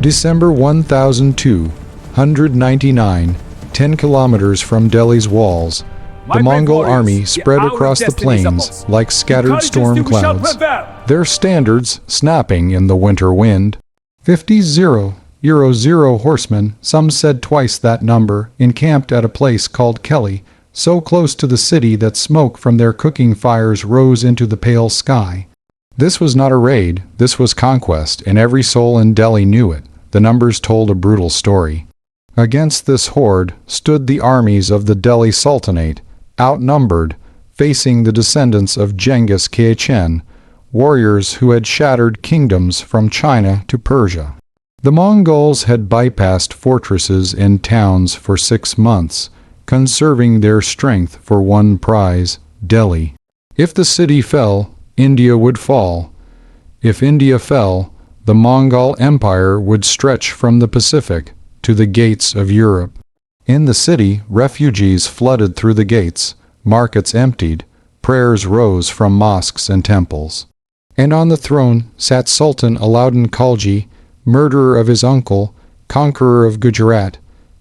December 1299, 10 kilometers from Delhi's walls, the Mongol army spread across the plains like scattered storm clouds, their standards snapping in the winter wind. 50,000 horsemen, some said twice that number, encamped at a place called Kili, so close to the city that smoke from their cooking fires rose into the pale sky. This was not a raid, this was conquest, and every soul in Delhi knew it. The numbers told a brutal story. Against this horde stood the armies of the Delhi Sultanate, outnumbered, facing the descendants of Genghis Khan, warriors who had shattered kingdoms from China to Persia. The Mongols had bypassed fortresses and towns for 6 months, conserving their strength for one prize, Delhi. If the city fell, India would fall. If India fell, the Mongol Empire would stretch from the Pacific to the gates of Europe. In the city, refugees flooded through the gates, markets emptied, prayers rose from mosques and temples. And on the throne sat Sultan Alauddin Khalji, murderer of his uncle, conqueror of Gujarat,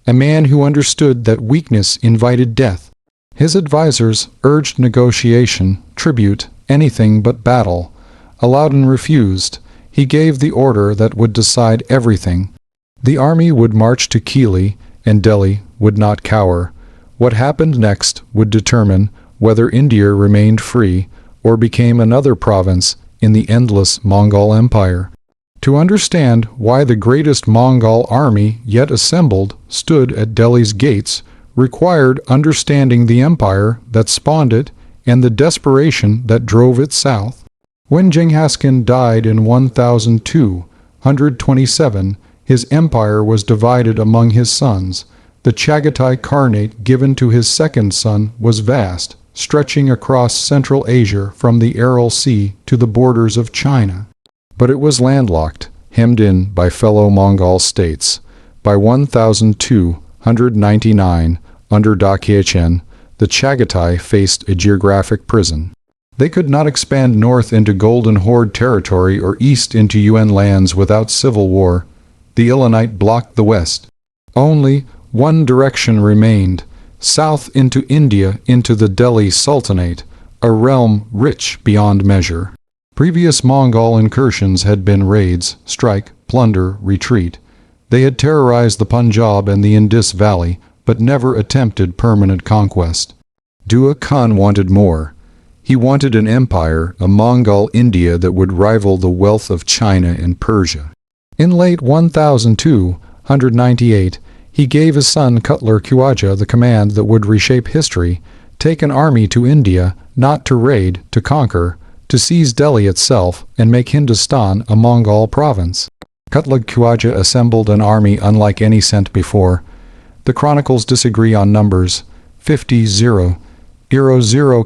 a man who understood that weakness invited death. His advisors urged negotiation, tribute, anything but battle. Alauddin refused. He gave the order that would decide everything. The army would march to Kili, and Delhi would not cower. What happened next would determine whether India remained free or became another province in the endless Mongol Empire. To understand why the greatest Mongol army yet assembled stood at Delhi's gates required understanding the empire that spawned it and the desperation that drove it south. When Genghis Khan died in 1227, his empire was divided among his sons. The Chagatai Khanate given to his second son was vast, stretching across Central Asia from the Aral Sea to the borders of China. But it was landlocked, hemmed in by fellow Mongol states. By 1299, under Dakhichen, the Chagatai faced a geographic prison. They could not expand north into Golden Horde territory or east into Yuan lands without civil war. The Ilanite blocked the west. Only one direction remained, south into India, into the Delhi Sultanate, a realm rich beyond measure. Previous Mongol incursions had been raids, strike, plunder, retreat. They had terrorized the Punjab and the Indus Valley, but never attempted permanent conquest. Dua Khan wanted more. He wanted an empire, a Mongol India that would rival the wealth of China and Persia. In late 1298, he gave his son Cutler Khawaja the command that would reshape history, take an army to India, not to raid, to conquer, to seize Delhi itself and make Hindustan a Mongol province. Cutler Khawaja assembled an army unlike any sent before. The chronicles disagree on numbers, 50,000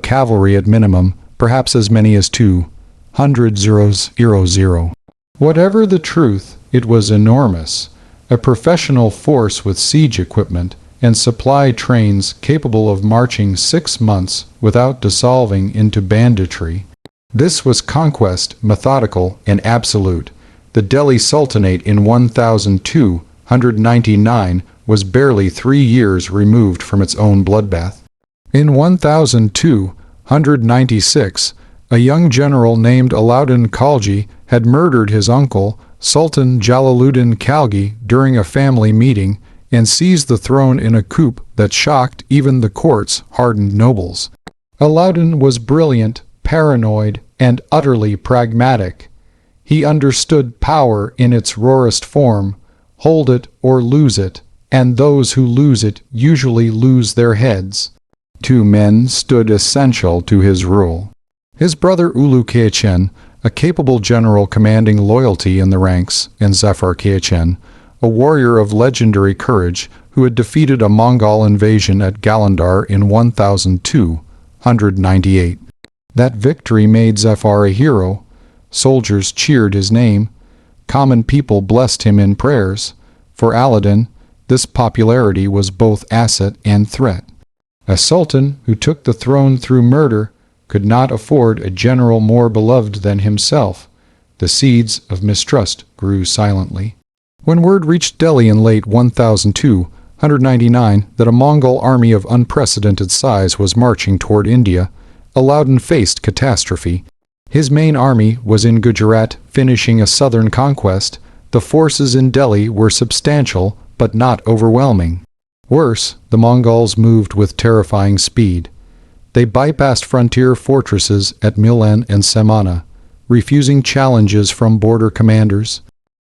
cavalry at minimum, perhaps as many as 200,000. Whatever the truth, it was enormous, a professional force with siege equipment and supply trains capable of marching 6 months without dissolving into banditry. This was conquest, methodical and absolute. The Delhi Sultanate in 1299 was barely 3 years removed from its own bloodbath. In 1296, a young general named Alauddin Khalji had murdered his uncle, Sultan Alauddin Khalji, during a family meeting and seized the throne in a coup that shocked even the court's hardened nobles. Alauddin was brilliant, paranoid, and utterly pragmatic. He understood power in its rawest form, hold it or lose it, and those who lose it usually lose their heads. 2 men stood essential to his rule. His brother Ulu Khachen, a capable general commanding loyalty in the ranks, and Zafar Khachen, a warrior of legendary courage who had defeated a Mongol invasion at Galandar in 1298. That victory made Zafar a hero. Soldiers cheered his name. Common people blessed him in prayers. For Alauddin, this popularity was both asset and threat. A sultan who took the throne through murder could not afford a general more beloved than himself. The seeds of mistrust grew silently. When word reached Delhi in late 1299 that a Mongol army of unprecedented size was marching toward India, Alauddin faced catastrophe. His main army was in Gujarat, finishing a southern conquest. The forces in Delhi were substantial, but not overwhelming. Worse, the Mongols moved with terrifying speed. They bypassed frontier fortresses at Milan and Samana, refusing challenges from border commanders.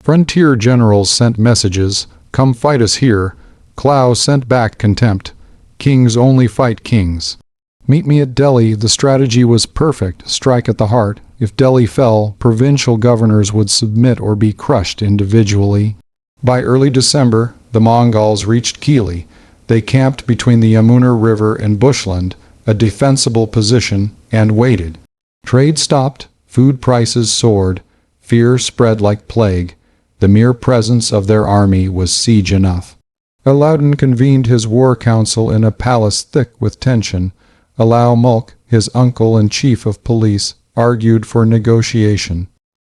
Frontier generals sent messages, "Come fight us here." Klaus sent back contempt. "Kings only fight kings." Meet me at Delhi. The strategy was perfect, strike at the heart. If Delhi fell, provincial governors would submit or be crushed individually. By early December, the Mongols reached Kili. They camped between the Yamuna River and bushland, a defensible position, and waited. Trade stopped, food prices soared, fear spread like plague. The mere presence of their army was siege enough. Alauddin convened his war council in a palace thick with tension. Alauddin Mulk, his uncle and chief of police, argued for negotiation.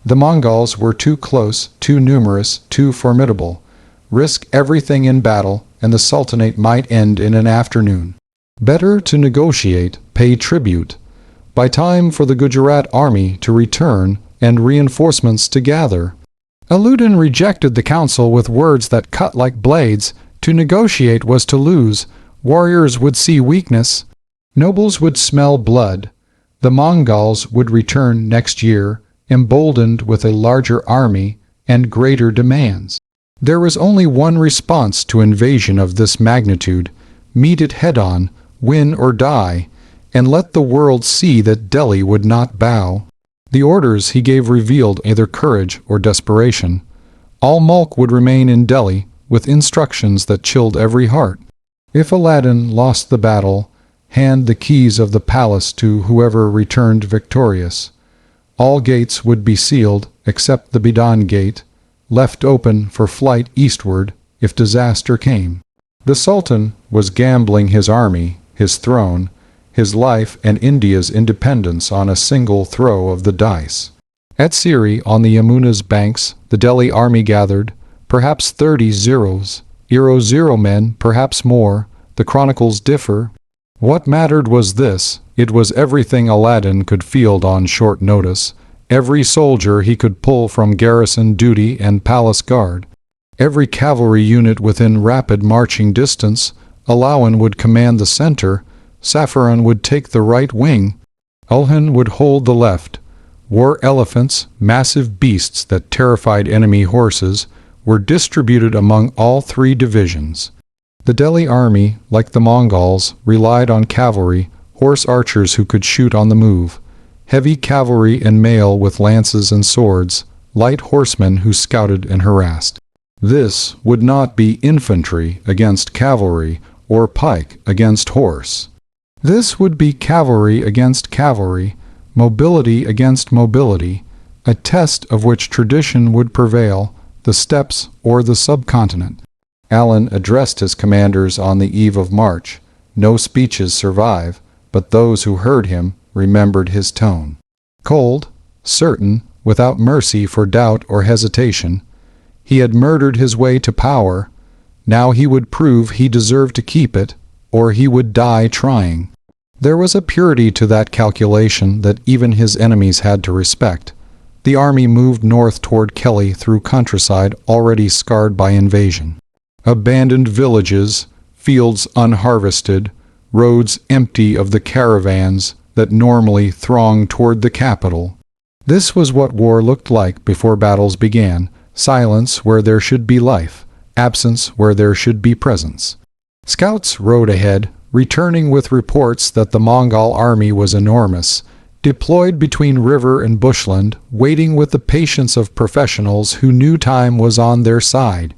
The Mongols were too close, too numerous, too formidable. Risk everything in battle, and the Sultanate might end in an afternoon. Better to negotiate, pay tribute. By time for the Gujarat army to return and reinforcements to gather. Alauddin rejected the council with words that cut like blades. To negotiate was to lose. Warriors would see weakness. Nobles would smell blood. The Mongols would return next year, emboldened with a larger army and greater demands. There was only one response to invasion of this magnitude: meet it head-on, win or die, and let the world see that Delhi would not bow. The orders he gave revealed either courage or desperation. All Mulk would remain in Delhi, with instructions that chilled every heart. If Alauddin lost the battle, hand the keys of the palace to whoever returned victorious. All gates would be sealed, except the Bidan gate, left open for flight eastward if disaster came. The Sultan was gambling his army, his throne, his life and India's independence on a single throw of the dice. At Siri, on the Yamuna's banks, the Delhi army gathered, perhaps 30 zeros, 0 men, perhaps more. The chronicles differ. What mattered was this: it was everything Alauddin could field on short notice, every soldier he could pull from garrison duty and palace guard, every cavalry unit within rapid marching distance. Alauddin would command the center, Safaran would take the right wing, Ulhan would hold the left. War elephants, massive beasts that terrified enemy horses, were distributed among all three divisions. The Delhi army, like the Mongols, relied on cavalry, horse archers who could shoot on the move, heavy cavalry and mail with lances and swords, light horsemen who scouted and harassed. This would not be infantry against cavalry or pike against horse. This would be cavalry against cavalry, mobility against mobility, a test of which tradition would prevail, the steppes or the subcontinent. Allen addressed his commanders on the eve of March. No speeches survive, but those who heard him remembered his tone. Cold, certain, without mercy for doubt or hesitation. He had murdered his way to power. Now he would prove he deserved to keep it, or he would die trying. There was a purity to that calculation that even his enemies had to respect. The army moved north toward Kili through countryside already scarred by invasion. Abandoned villages, fields unharvested, roads empty of the caravans that normally thronged toward the capital. This was what war looked like before battles began: silence where there should be life, absence where there should be presence. Scouts rode ahead, returning with reports that the Mongol army was enormous, deployed between river and bushland, waiting with the patience of professionals who knew time was on their side.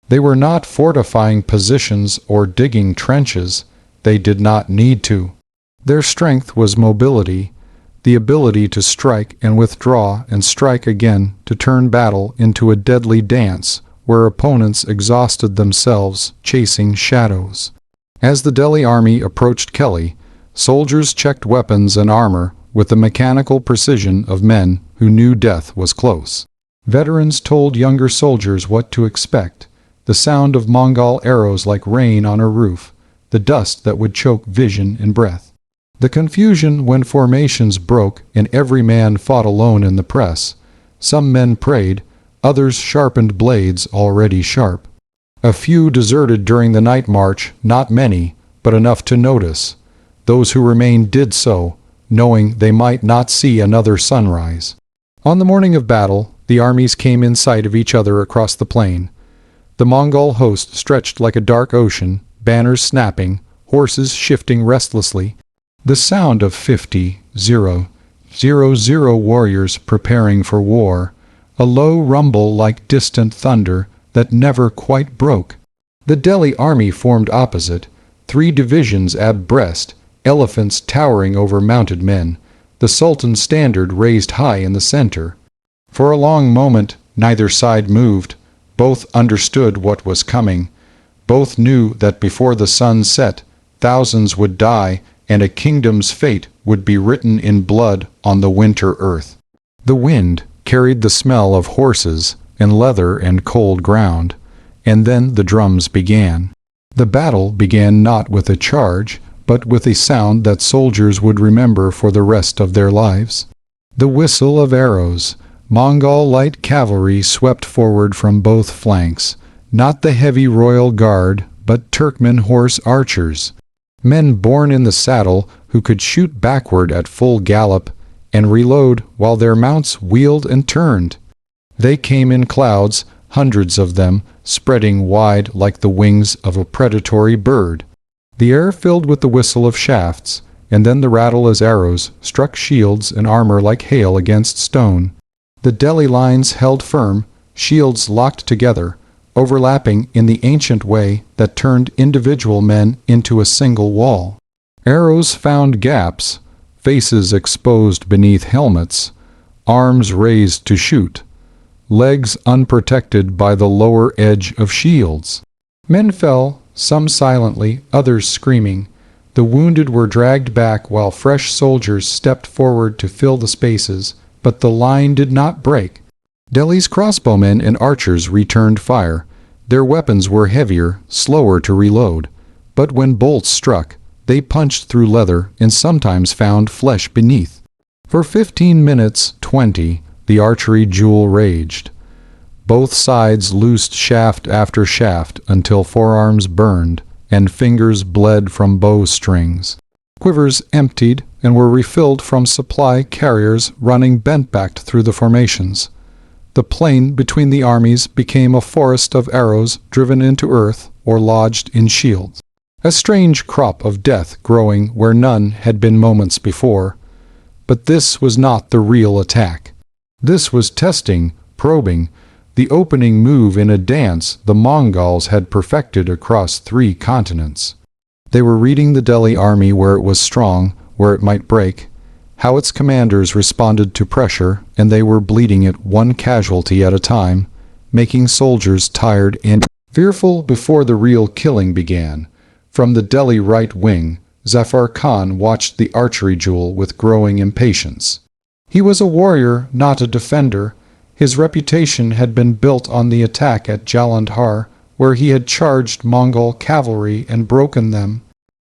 They were not fortifying positions or digging trenches. They did not need to. Their strength was mobility, the ability to strike and withdraw and strike again, to turn battle into a deadly dance where opponents exhausted themselves chasing shadows. As the Delhi army approached Kili, soldiers checked weapons and armor with the mechanical precision of men who knew death was close. Veterans told younger soldiers what to expect: the sound of Mongol arrows like rain on a roof, the dust that would choke vision and breath. The confusion when formations broke and every man fought alone in the press. Some men prayed, others sharpened blades already sharp. A few deserted during the night march, not many, but enough to notice. Those who remained did so, knowing they might not see another sunrise. On the morning of battle, the armies came in sight of each other across the plain. The Mongol host stretched like a dark ocean, banners snapping, horses shifting restlessly. The sound of 50,000 warriors preparing for war, a low rumble like distant thunder that never quite broke. The Delhi army formed opposite, 3 divisions abreast, elephants towering over mounted men, the Sultan's standard raised high in the center. For a long moment, neither side moved. Both understood what was coming. Both knew that before the sun set, thousands would die, and a kingdom's fate would be written in blood on the winter earth. The wind carried the smell of horses and leather and cold ground, and then the drums began. The battle began not with a charge, but with a sound that soldiers would remember for the rest of their lives. The whistle of arrows. Mongol light cavalry swept forward from both flanks, not the heavy royal guard, but Turkmen horse archers. Men born in the saddle who could shoot backward at full gallop and reload while their mounts wheeled and turned. They came in clouds, hundreds of them, spreading wide like the wings of a predatory bird. The air filled with the whistle of shafts, and then the rattle as arrows struck shields and armor like hail against stone. The Delhi lines held firm, shields locked together, overlapping in the ancient way that turned individual men into a single wall. Arrows found gaps, faces exposed beneath helmets, arms raised to shoot, legs unprotected by the lower edge of shields. Men fell, some silently, others screaming. The wounded were dragged back while fresh soldiers stepped forward to fill the spaces, but the line did not break. Delhi's crossbowmen and archers returned fire. Their weapons were heavier, slower to reload, but when bolts struck, they punched through leather and sometimes found flesh beneath. For 15 minutes, 20, the archery duel raged. Both sides loosed shaft after shaft until forearms burned and fingers bled from bow strings. Quivers emptied and were refilled from supply carriers running bent-backed through the formations. The plain between the armies became a forest of arrows driven into earth or lodged in shields. A strange crop of death growing where none had been moments before. But this was not the real attack. This was testing, probing, the opening move in a dance the Mongols had perfected across 3 continents. They were reading the Delhi army where it was strong, where it might break, how its commanders responded to pressure, and they were bleeding it one casualty at a time, making soldiers tired and fearful before the real killing began. From the Delhi right wing, Zafar Khan watched the archery duel with growing impatience. He was a warrior, not a defender. His reputation had been built on the attack at Jalandhar, where he had charged Mongol cavalry and broken them.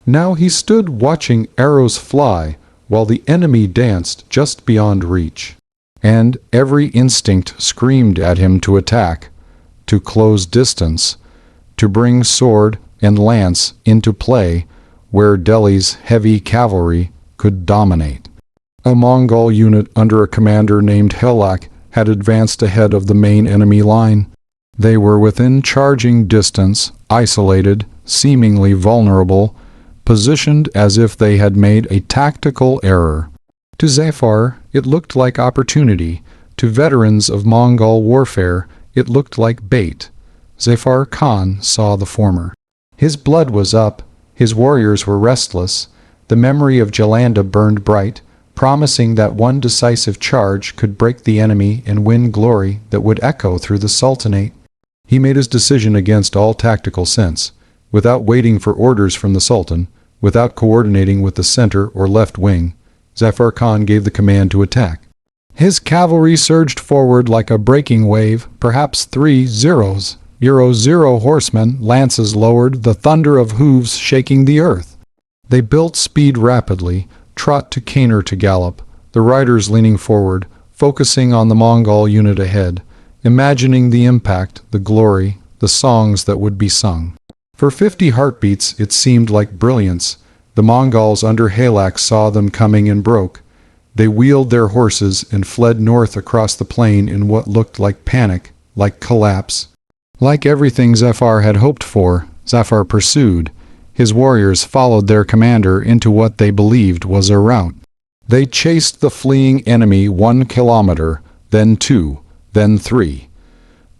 Now he stood watching arrows fly, while the enemy danced just beyond reach. And every instinct screamed at him to attack, to close distance, to bring sword and lance into play where Delhi's heavy cavalry could dominate. A Mongol unit under a commander named Helak had advanced ahead of the main enemy line. They were within charging distance, isolated, seemingly vulnerable, positioned as if they had made a tactical error. To Zafar, it looked like opportunity. To veterans of Mongol warfare, it looked like bait. Zafar Khan saw the former. His blood was up, his warriors were restless, the memory of Jalanda burned bright, promising that one decisive charge could break the enemy and win glory that would echo through the Sultanate. He made his decision against all tactical sense, without waiting for orders from the Sultan, without coordinating with the center or left wing. Zafar Khan gave the command to attack. His cavalry surged forward like a breaking wave, perhaps 3 zeros. Zero horsemen, lances lowered, the thunder of hooves shaking the earth. They built speed rapidly, trot to canter to gallop, the riders leaning forward, focusing on the Mongol unit ahead, imagining the impact, the glory, the songs that would be sung. For 50 heartbeats it seemed like brilliance. The Mongols under Halak saw them coming and broke. They wheeled their horses and fled north across the plain in what looked like panic, like collapse. Like everything Zafar had hoped for, Zafar pursued. His warriors followed their commander into what they believed was a rout. They chased the fleeing enemy 1 kilometer, then 2, then 3.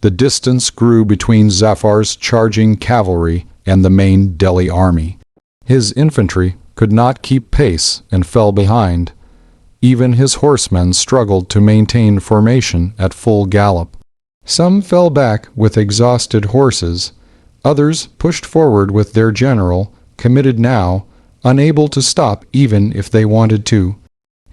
The distance grew between Zafar's charging cavalry and the main Delhi army. His infantry could not keep pace and fell behind. Even his horsemen struggled to maintain formation at full gallop. Some fell back with exhausted horses. Others pushed forward with their general, committed now, unable to stop even if they wanted to.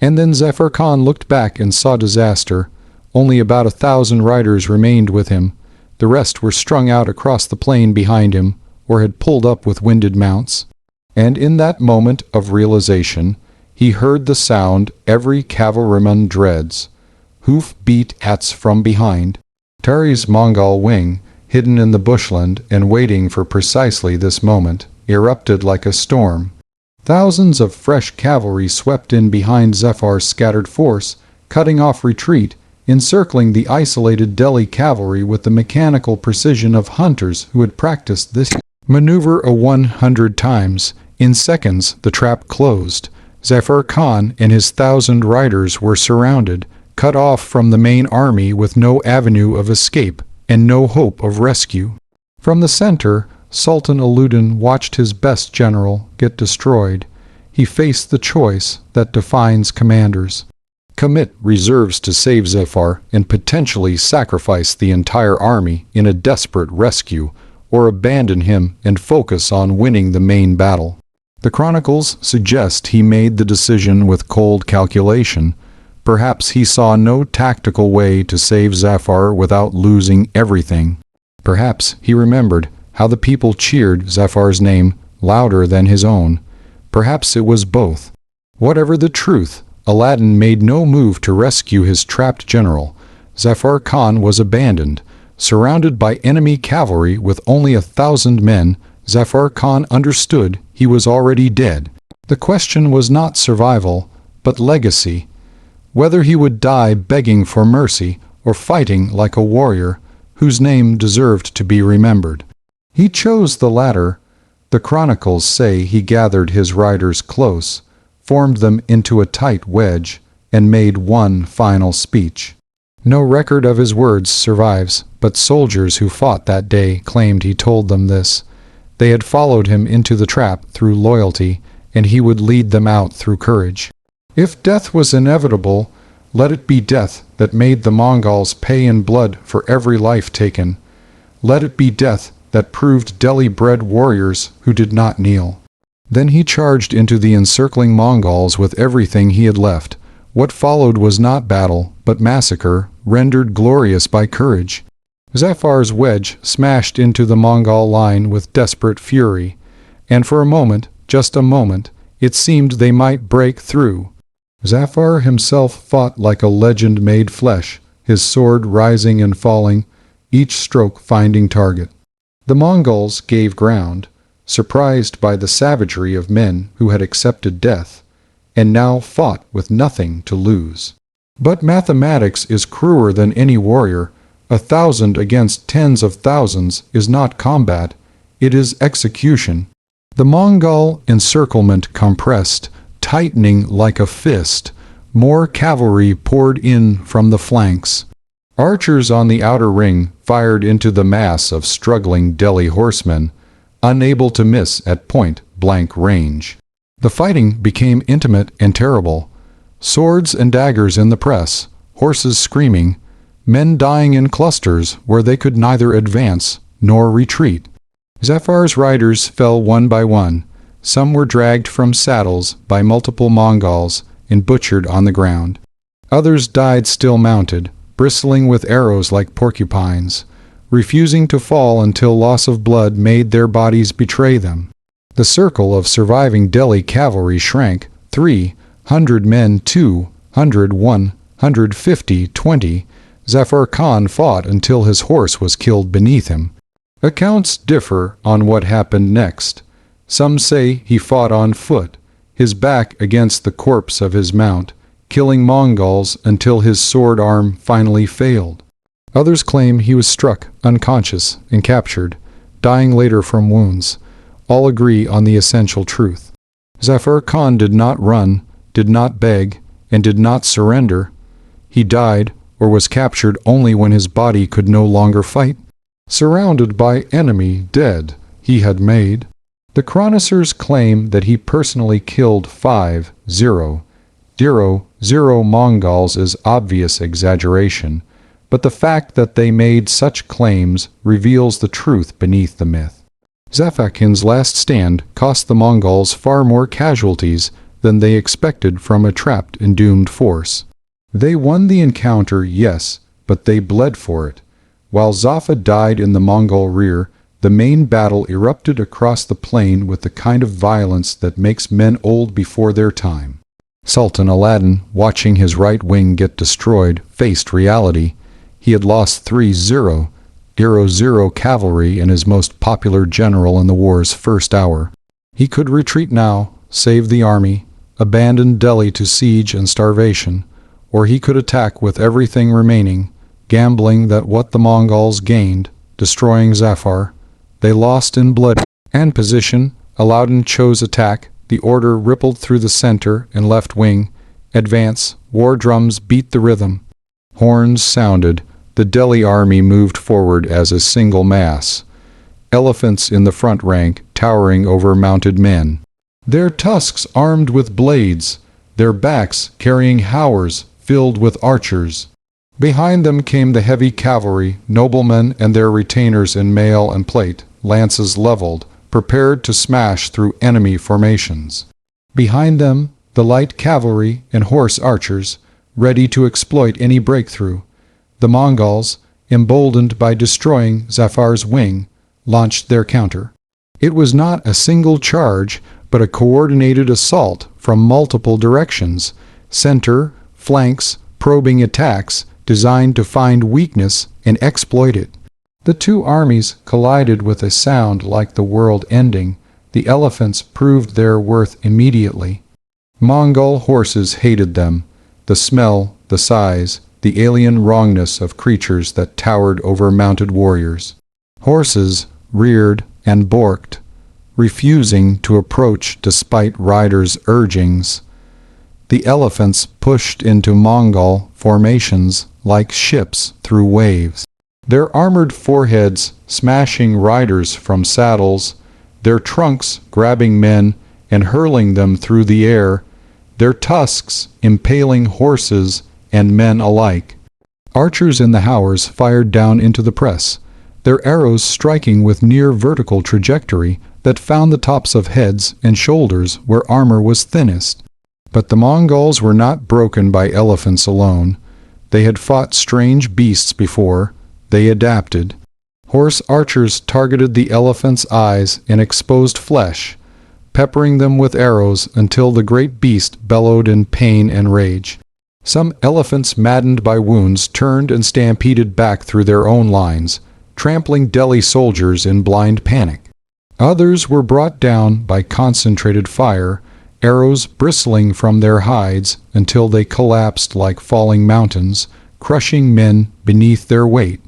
And then Zafar Khan looked back and saw disaster. Only about 1,000 riders remained with him. The rest were strung out across the plain behind him, or had pulled up with winded mounts. And in that moment of realization, he heard the sound every cavalryman dreads. Hoof-beats from behind. Tari's Mongol wing, hidden in the bushland and waiting for precisely this moment, erupted like a storm. Thousands of fresh cavalry swept in behind Zafar's scattered force, cutting off retreat, encircling the isolated Delhi cavalry with the mechanical precision of hunters who had practiced this maneuver 100 times. In seconds, the trap closed. Zafar Khan and his 1,000 riders were surrounded, cut off from the main army with no avenue of escape and no hope of rescue. From the center, Sultan Alauddin watched his best general get destroyed. He faced the choice that defines commanders. Commit reserves to save Zafar and potentially sacrifice the entire army in a desperate rescue, or abandon him and focus on winning the main battle. The chronicles suggest he made the decision with cold calculation. Perhaps he saw no tactical way to save Zafar without losing everything. Perhaps he remembered how the people cheered Zafar's name louder than his own. Perhaps it was both. Whatever the truth, Alauddin made no move to rescue his trapped general. Zafar Khan was abandoned. Surrounded by enemy cavalry with only 1,000 men, Zafar Khan understood he was already dead. The question was not survival, but legacy. Whether he would die begging for mercy or fighting like a warrior whose name deserved to be remembered. He chose the latter. The chronicles say he gathered his riders close, formed them into a tight wedge, and made one final speech. No record of his words survives, but soldiers who fought that day claimed he told them this. They had followed him into the trap through loyalty, and he would lead them out through courage. If death was inevitable, let it be death that made the Mongols pay in blood for every life taken. Let it be death that proved Delhi-bred warriors who did not kneel. Then he charged into the encircling Mongols with everything he had left. What followed was not battle, but massacre, rendered glorious by courage. Zafar's wedge smashed into the Mongol line with desperate fury, and for a moment, just a moment, it seemed they might break through. Zafar himself fought like a legend made flesh, his sword rising and falling, each stroke finding target. The Mongols gave ground, surprised by the savagery of men who had accepted death, and now fought with nothing to lose. But mathematics is crueler than any warrior. 1,000 against tens of thousands is not combat, it is execution. The Mongol encirclement compressed, tightening like a fist. More cavalry poured in from the flanks. Archers on the outer ring fired into the mass of struggling Delhi horsemen, unable to miss at point-blank range. The fighting became intimate and terrible. Swords and daggers in the press, horses screaming, men dying in clusters where they could neither advance nor retreat. Zafar's riders fell one by one. Some were dragged from saddles by multiple Mongols and butchered on the ground. Others died still mounted, bristling with arrows like porcupines, refusing to fall until loss of blood made their bodies betray them. The circle of surviving Delhi cavalry shrank, 300 men, 200, 150, 20. Zafar Khan fought until his horse was killed beneath him. Accounts differ on what happened next. Some say he fought on foot, his back against the corpse of his mount, killing Mongols until his sword arm finally failed. Others claim he was struck, unconscious, and captured, dying later from wounds. All agree on the essential truth. Zafar Khan did not run, did not beg, and did not surrender. He died or was captured only when his body could no longer fight. Surrounded by enemy dead he had made. The chroniclers claim that he personally killed 5,000 Mongols is obvious exaggeration, but the fact that they made such claims reveals the truth beneath the myth. Zafar Khan's last stand cost the Mongols far more casualties than they expected from a trapped and doomed force. They won the encounter, yes, but they bled for it. While Zafar died in the Mongol rear, the main battle erupted across the plain with the kind of violence that makes men old before their time. Sultan Alauddin, watching his right wing get destroyed, faced reality. He had lost 3,000 cavalry and his most popular general in the war's first hour. He could retreat now, save the army, abandon Delhi to siege and starvation, or he could attack with everything remaining, gambling that what the Mongols gained, destroying Zafar, they lost in blood and position. Alauddin chose attack. The order rippled through the center and left wing. Advance. War drums beat the rhythm. Horns sounded. The Delhi army moved forward as a single mass. Elephants in the front rank, towering over mounted men. Their tusks armed with blades, their backs carrying howers filled with archers. Behind them came the heavy cavalry, noblemen and their retainers in mail and plate, lances leveled, prepared to smash through enemy formations. Behind them, the light cavalry and horse archers, ready to exploit any breakthrough. The Mongols, emboldened by destroying Zafar's wing, launched their counter. It was not a single charge, but a coordinated assault from multiple directions, center, flanks, probing attacks designed to find weakness and exploit it. The two armies collided with a sound like the world ending. The elephants proved their worth immediately. Mongol horses hated them. The smell, the size, the alien wrongness of creatures that towered over mounted warriors. Horses reared and borked, refusing to approach despite riders' urgings. The elephants pushed into Mongol formations like ships through waves. Their armored foreheads smashing riders from saddles, their trunks grabbing men and hurling them through the air, their tusks impaling horses and men alike. Archers in the howers fired down into the press, their arrows striking with near vertical trajectory that found the tops of heads and shoulders where armor was thinnest. But the Mongols were not broken by elephants alone. They had fought strange beasts before. They adapted. Horse archers targeted the elephants' eyes and exposed flesh, peppering them with arrows until the great beast bellowed in pain and rage. Some elephants maddened by wounds turned and stampeded back through their own lines, trampling Delhi soldiers in blind panic. Others were brought down by concentrated fire, arrows bristling from their hides until they collapsed like falling mountains, crushing men beneath their weight.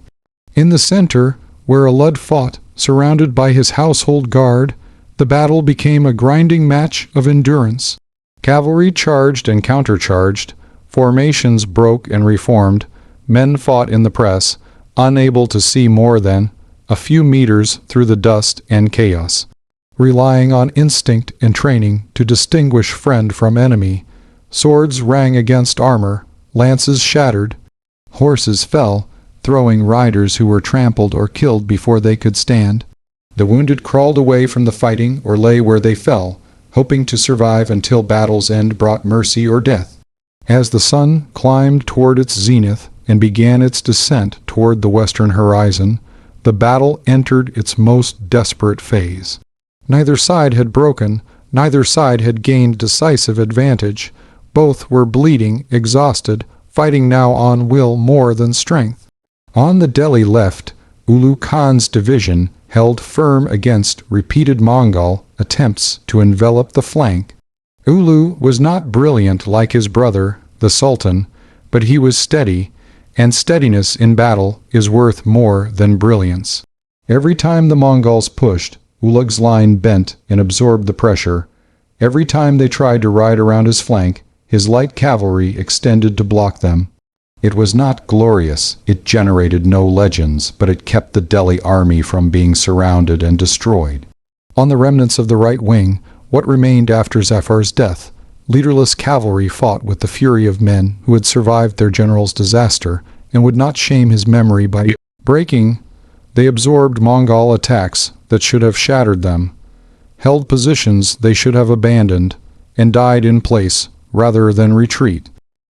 In the center, where Alauddin fought, surrounded by his household guard, the battle became a grinding match of endurance. Cavalry charged and countercharged, formations broke and reformed, men fought in the press, unable to see more than a few meters through the dust and chaos. Relying on instinct and training to distinguish friend from enemy, swords rang against armor, lances shattered, horses fell, throwing riders who were trampled or killed before they could stand. The wounded crawled away from the fighting or lay where they fell, hoping to survive until battle's end brought mercy or death. As the sun climbed toward its zenith and began its descent toward the western horizon, the battle entered its most desperate phase. Neither side had broken, neither side had gained decisive advantage. Both were bleeding, exhausted, fighting now on will more than strength. On the Delhi left, Ulu Khan's division held firm against repeated Mongol attempts to envelop the flank. Ulu was not brilliant like his brother, the Sultan, but he was steady, and steadiness in battle is worth more than brilliance. Every time the Mongols pushed, Ulug's line bent and absorbed the pressure. Every time they tried to ride around his flank, his light cavalry extended to block them. It was not glorious, it generated no legends, but it kept the Delhi army from being surrounded and destroyed. On the remnants of the right wing, what remained after Zafar's death, leaderless cavalry fought with the fury of men who had survived their general's disaster and would not shame his memory by breaking. They absorbed Mongol attacks that should have shattered them, held positions they should have abandoned, and died in place rather than retreat.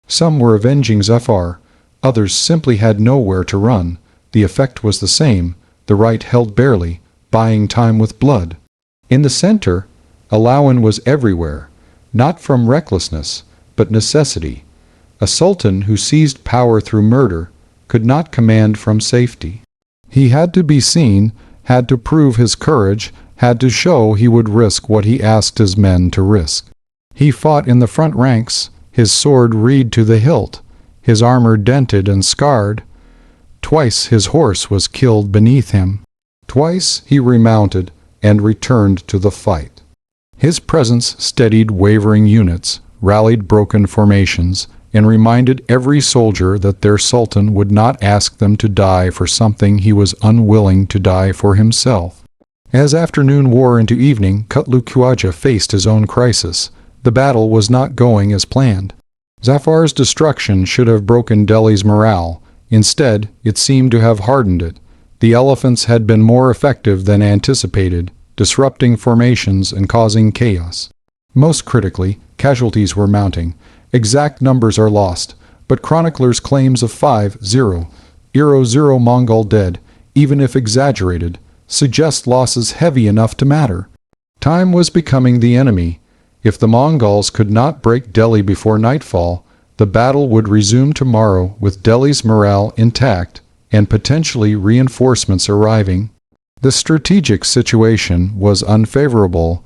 Some were avenging Zafar, others simply had nowhere to run. The effect was the same, the right held barely, buying time with blood. In the center, Alauddin was everywhere, not from recklessness, but necessity. A sultan who seized power through murder could not command from safety. He had to be seen, had to prove his courage, had to show he would risk what he asked his men to risk. He fought in the front ranks, his sword reed to the hilt, his armor dented and scarred. Twice his horse was killed beneath him. Twice he remounted and returned to the fight. His presence steadied wavering units, rallied broken formations, and reminded every soldier that their sultan would not ask them to die for something he was unwilling to die for himself. As afternoon wore into evening, Kutlu Khawaja faced his own crisis. The battle was not going as planned. Zafar's destruction should have broken Delhi's morale. Instead, it seemed to have hardened it. The elephants had been more effective than anticipated, disrupting formations and causing chaos. Most critically, casualties were mounting. Exact numbers are lost, but chroniclers' claims of 5-0 Mongol dead, even if exaggerated, suggest losses heavy enough to matter. Time was becoming the enemy. If the Mongols could not break Delhi before nightfall, the battle would resume tomorrow with Delhi's morale intact and potentially reinforcements arriving. The strategic situation was unfavorable.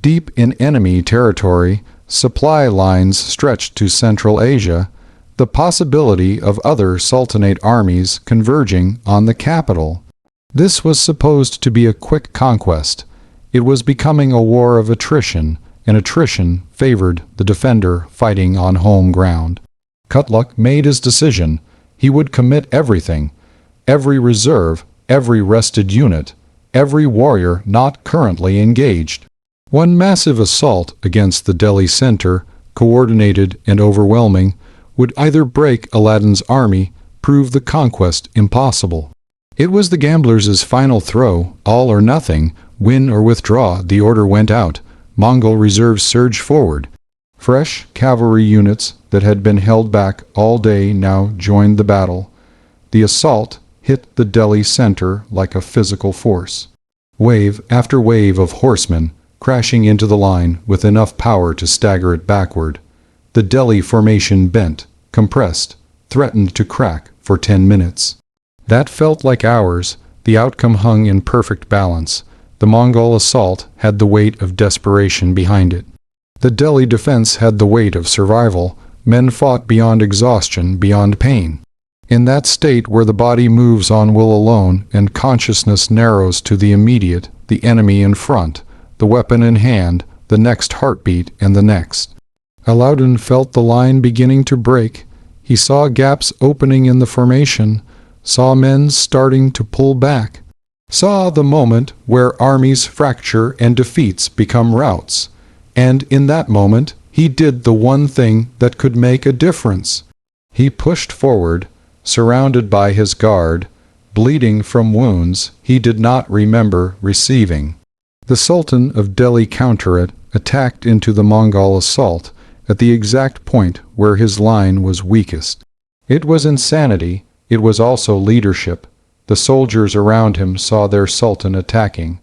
Deep in enemy territory, supply lines stretched to Central Asia, the possibility of other Sultanate armies converging on the capital. This was supposed to be a quick conquest. It was becoming a war of attrition, and attrition favored the defender fighting on home ground. Kutluk made his decision. He would commit everything, every reserve, every rested unit, every warrior not currently engaged. One massive assault against the Delhi center, coordinated and overwhelming, would either break Alauddin's army, prove the conquest impossible. It was the gamblers' final throw, all or nothing, win or withdraw. The order went out. Mongol reserves surged forward. Fresh cavalry units that had been held back all day now joined the battle. The assault hit the Delhi center like a physical force. Wave after wave of horsemen crashing into the line with enough power to stagger it backward. The Delhi formation bent, compressed, threatened to crack for 10 minutes. That felt like hours. The outcome hung in perfect balance. The Mongol assault had the weight of desperation behind it. The Delhi defense had the weight of survival. Men fought beyond exhaustion, beyond pain. In that state where the body moves on will alone and consciousness narrows to the immediate, the enemy in front, the weapon in hand, the next heartbeat and the next. Alauddin felt the line beginning to break. He saw gaps opening in the formation, saw men starting to pull back, saw the moment where armies fracture and defeats become routes. And in that moment, he did the one thing that could make a difference. He pushed forward, surrounded by his guard, bleeding from wounds he did not remember receiving. The Sultan of Delhi countered it, attacked into the Mongol assault, at the exact point where his line was weakest. It was insanity, it was also leadership. The soldiers around him saw their sultan attacking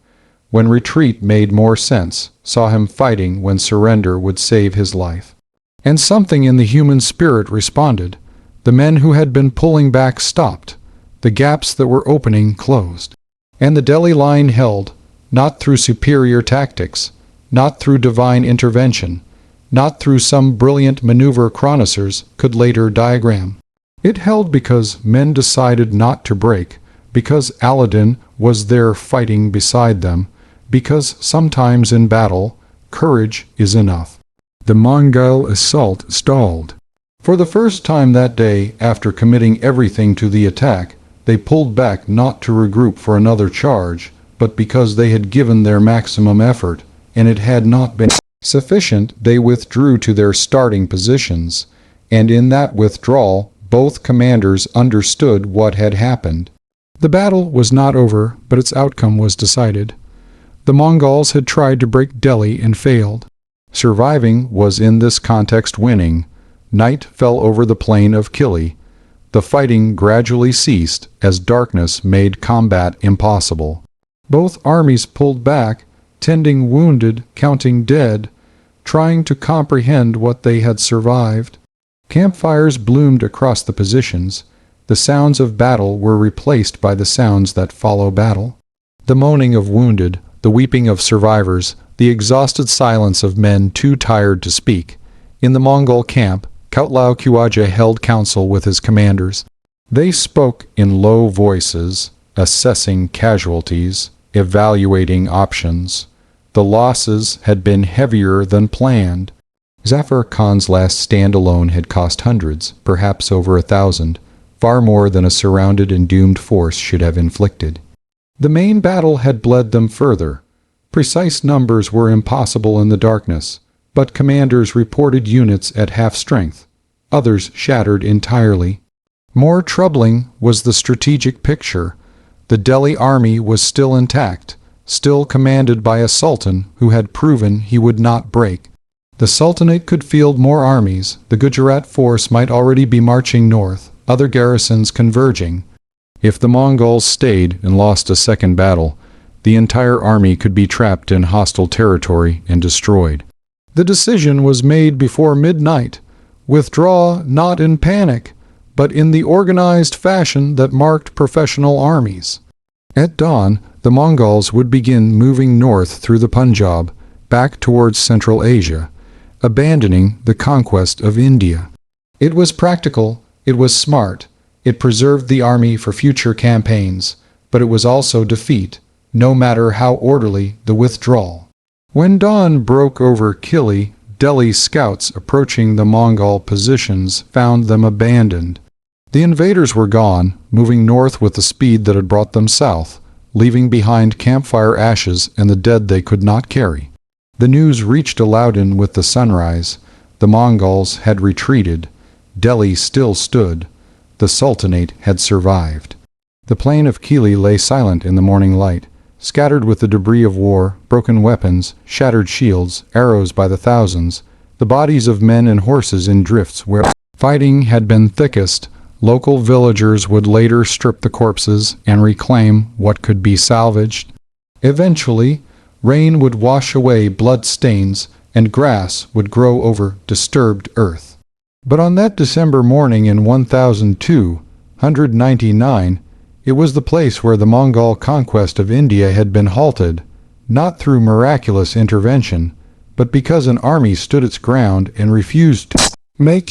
when retreat made more sense, saw him fighting when surrender would save his life. And something in the human spirit responded. The men who had been pulling back stopped. The gaps that were opening closed. And the Delhi line held, not through superior tactics, not through divine intervention, not through some brilliant maneuver chroniclers could later diagram. It held because men decided not to break, because Alauddin was there fighting beside them, because sometimes in battle, courage is enough. The Mongol assault stalled. For the first time that day, after committing everything to the attack, they pulled back not to regroup for another charge, but because they had given their maximum effort, and it had not been sufficient, they withdrew to their starting positions, and in that withdrawal, both commanders understood what had happened. The battle was not over, but its outcome was decided. The Mongols had tried to break Delhi and failed. Surviving was in this context winning. Night fell over the plain of Kili. The fighting gradually ceased as darkness made combat impossible. Both armies pulled back, tending wounded, counting dead, trying to comprehend what they had survived. Campfires bloomed across the positions. The sounds of battle were replaced by the sounds that follow battle. The moaning of wounded, the weeping of survivors, the exhausted silence of men too tired to speak. In the Mongol camp, Khutlao Khuaja held council with his commanders. They spoke in low voices, assessing casualties, evaluating options. The losses had been heavier than planned. Zafar Khan's last stand alone had cost hundreds, perhaps over 1,000, far more than a surrounded and doomed force should have inflicted. The main battle had bled them further. Precise numbers were impossible in the darkness, but commanders reported units at half strength. Others shattered entirely. More troubling was the strategic picture. The Delhi army was still intact, still commanded by a sultan who had proven he would not break. The Sultanate could field more armies. The Gujarat force might already be marching north, other garrisons converging. If the Mongols stayed and lost a second battle, the entire army could be trapped in hostile territory and destroyed. The decision was made before midnight. Withdraw not in panic, but in the organized fashion that marked professional armies. At dawn, the Mongols would begin moving north through the Punjab, back towards Central Asia, abandoning the conquest of India. It was practical, it was smart, it preserved the army for future campaigns, but it was also defeat, no matter how orderly the withdrawal. When dawn broke over Kili, Delhi scouts approaching the Mongol positions found them abandoned. The invaders were gone, moving north with the speed that had brought them south, leaving behind campfire ashes and the dead they could not carry. The news reached Alauddin with the sunrise. The Mongols had retreated. Delhi still stood. The Sultanate had survived. The plain of Kili lay silent in the morning light, scattered with the debris of war, broken weapons, shattered shields, arrows by the thousands, the bodies of men and horses in drifts where fighting had been thickest. Local villagers would later strip the corpses and reclaim what could be salvaged. Eventually, rain would wash away blood stains and grass would grow over disturbed earth. But on that December morning in 1299, it was the place where the Mongol conquest of India had been halted, not through miraculous intervention, but because an army stood its ground and refused to make